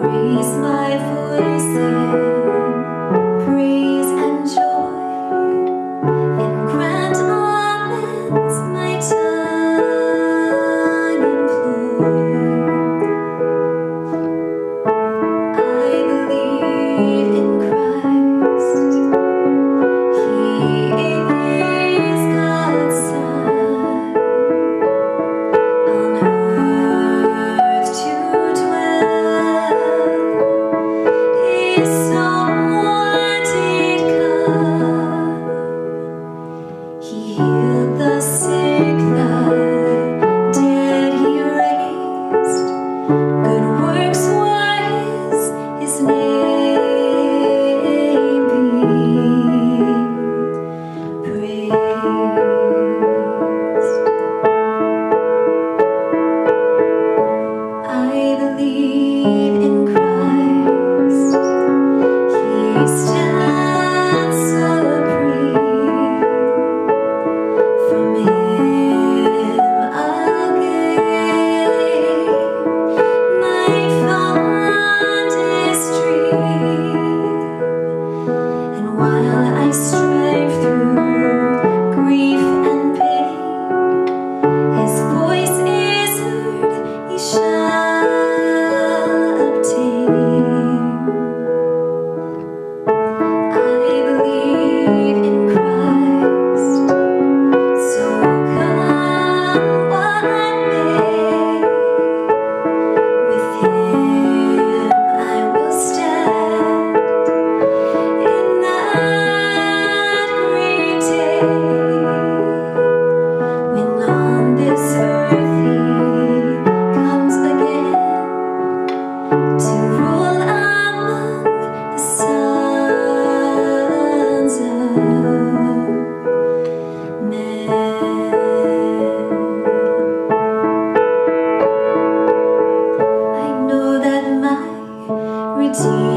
Raise my voice in praise and joy, and grant amends my tongue employ. I believe in Christ, He is God's Son, on earth to dwell. His Son did come. He healed the sick, the dead He raised. Good works were His name be praised. I believe in Christ, He stands supreme. From Him I'll gain my fondest dream. And while I strive through grief and pain, His voice is heard, He shall obtain. I believe in Christ, so come what may. With Him I will stand in that great day, when on this earth He comes again to rule among the sons of men. I know that my Redeemer